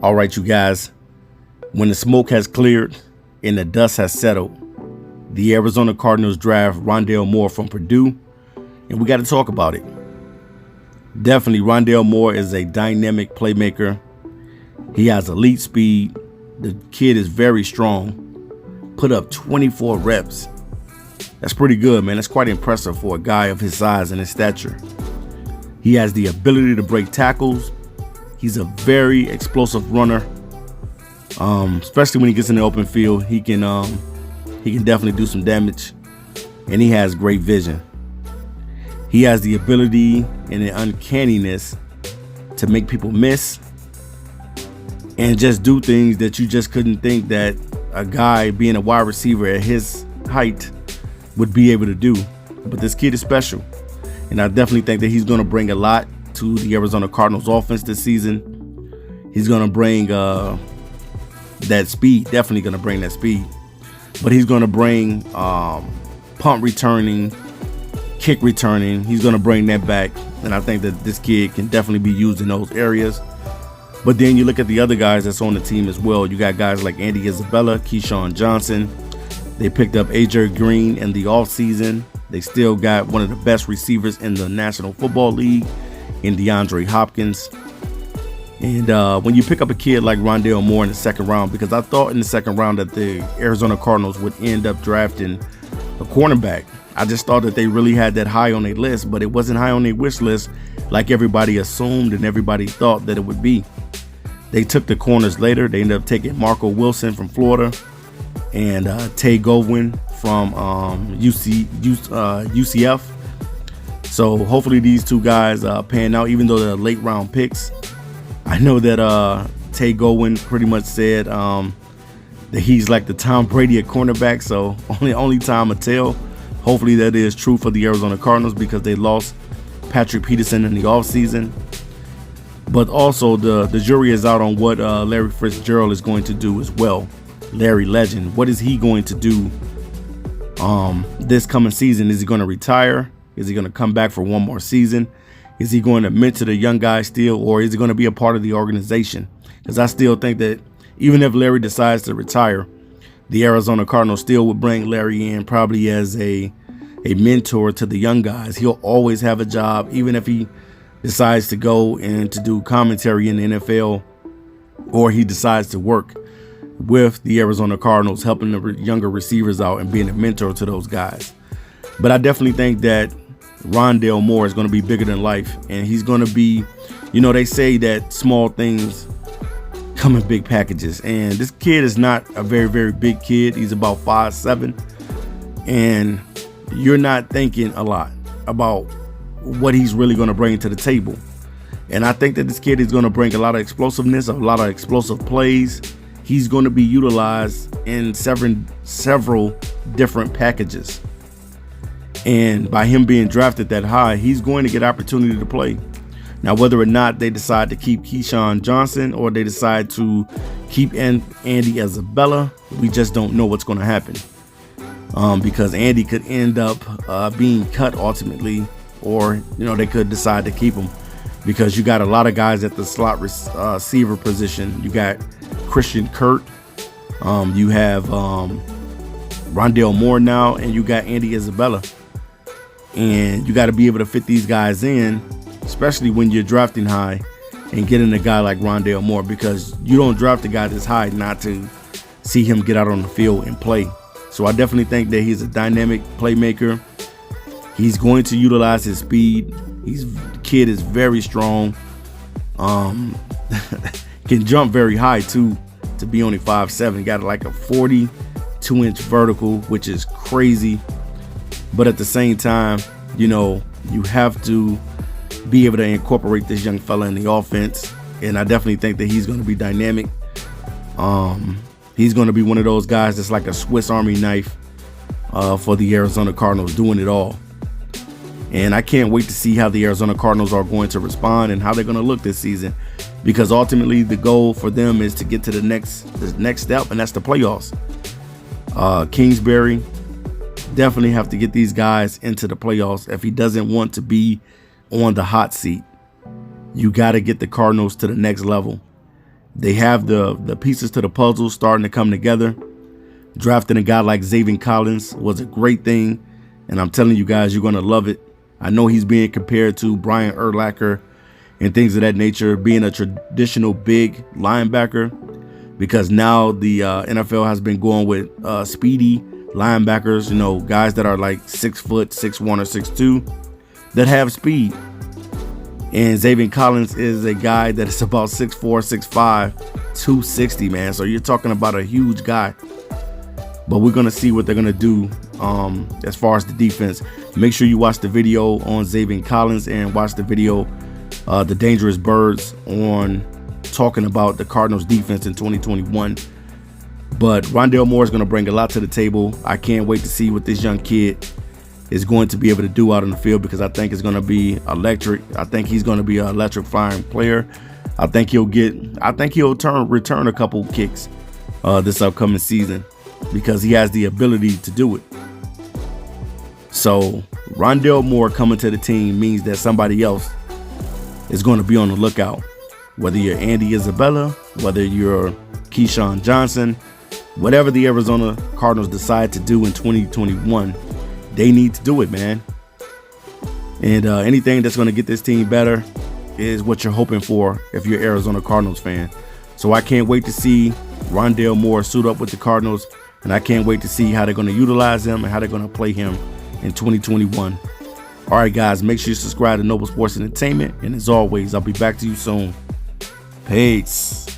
All right, you guys, when the smoke has cleared and the dust has settled, the Arizona Cardinals draft Rondale Moore from Purdue, and we got to talk about it. Definitely, Rondale Moore is a dynamic playmaker. He has elite speed. The kid is very strong. Put up 24 reps. That's pretty good, man. That's quite impressive for a guy of his size and his stature. He has the ability to break tackles. He's a very explosive runner. Especially when he gets in the open field, he can definitely do some damage. And he has great vision. He has the ability and the uncanniness to make people miss and just do things that you just couldn't think that a guy being a wide receiver at his height would be able to do. But this kid is special. And I definitely think that he's going to bring a lot to the Arizona Cardinals offense this season. He's going to bring that speed, definitely going to bring that speed. But he's going to bring punt returning, kick returning. He's going to bring that back. And I think that this kid can definitely be used in those areas. But then you look at the other guys that's on the team as well. You got guys like Andy Isabella, Keyshawn Johnson. They picked up AJ Green in the offseason. They still got one of the best receivers in the National Football League in DeAndre Hopkins. And when you pick up a kid like Rondale Moore in the second round, because I thought in the second round that the Arizona Cardinals would end up drafting a cornerback. I just thought that they really had that high on their list, but it wasn't high on their wish list like everybody assumed and everybody thought that it would be. They took the corners later. They ended up taking Marco Wilson from Florida and Tay Goldwyn from UCF. So hopefully these two guys pan out, even though they're late round picks. I know that Tay Goldwyn pretty much said that he's like the Tom Brady at cornerback, so only time will tell. Hopefully that is true for the Arizona Cardinals because they lost Patrick Peterson in the offseason. But also the jury is out on what Larry Fitzgerald is going to do as well. Larry Legend, what is he going to do this coming season? Is he going to retire? Is he going to come back for one more season? Is he going to mentor the young guys still, or is he going to be a part of the organization? Because I still think that even if Larry decides to retire, the Arizona Cardinals still would bring Larry in probably as a mentor to the young guys. He'll always have a job, even if he decides to go and to do commentary in the NFL, or he decides to work with the Arizona Cardinals, helping the younger receivers out and being a mentor to those guys. But I definitely think that Rondale Moore is going to be bigger than life, and he's going to be, they say that small things come in big packages, and this kid is not a very, very big kid. He's about 5'7", and you're not thinking a lot about what he's really going to bring to the table. And I think that this kid is going to bring a lot of explosiveness, a lot of explosive plays. He's going to be utilized in several different packages. And by him being drafted that high, he's going to get opportunity to play. Now, whether or not they decide to keep Keyshawn Johnson or they decide to keep Andy Isabella, we just don't know what's going to happen. Because Andy could end up being cut ultimately, or they could decide to keep him, because you got a lot of guys at the slot receiver position. You got Christian Kirk, you have Rondale Moore now, and you got Andy Isabella, and you got to be able to fit these guys in, especially when you're drafting high and getting a guy like Rondale Moore, because you don't draft a guy this high not to see him get out on the field and play. So I definitely think that he's a dynamic playmaker. He's going to utilize his speed. The kid is very strong. Can jump very high too, to be only 5'7". Got like a 42-inch vertical, which is crazy. But at the same time, you have to be able to incorporate this young fella in the offense. And I definitely think that he's going to be dynamic. He's going to be one of those guys that's like a Swiss Army knife for the Arizona Cardinals, doing it all. And I can't wait to see how the Arizona Cardinals are going to respond and how they're going to look this season, because ultimately the goal for them is to get to the next step, and that's the playoffs. Kingsbury definitely have to get these guys into the playoffs if he doesn't want to be on the hot seat. You got to get the Cardinals to the next level. They have the pieces to the puzzle starting to come together. Drafting a guy like Xavier Collins was a great thing, and I'm telling you guys, you're going to love it. I know he's being compared to Brian Urlacher and things of that nature, being a traditional big linebacker, because now the NFL has been going with speedy linebackers, you know, guys that are like 6 foot, 6'1" or 6'2", that have speed. And Xavier Collins is a guy that is about 6'4", 6'5", 260, man. So you're talking about a huge guy. But we're going to see what they're going to do as far as the defense. Make sure you watch the video on Xavier Collins and watch the video, The Dangerous Birds, on talking about the Cardinals defense in 2021. But Rondale Moore is going to bring a lot to the table. I can't wait to see what this young kid is going to be able to do out on the field, because I think it's going to be electric. I think he's going to be an electrifying player. I think he'll return a couple kicks this upcoming season, because he has the ability to do it. So Rondale Moore coming to the team means that somebody else is going to be on the lookout. Whether you're Andy Isabella, whether you're Keyshawn Johnson, whatever the Arizona Cardinals decide to do in 2021, they need to do it, man. And anything that's going to get this team better is what you're hoping for if you're an Arizona Cardinals fan. So I can't wait to see Rondale Moore suit up with the Cardinals, and I can't wait to see how they're going to utilize him and how they're going to play him in 2021. All right, guys, make sure you subscribe to Noble Sports Entertainment, and as always, I'll be back to you soon. Peace.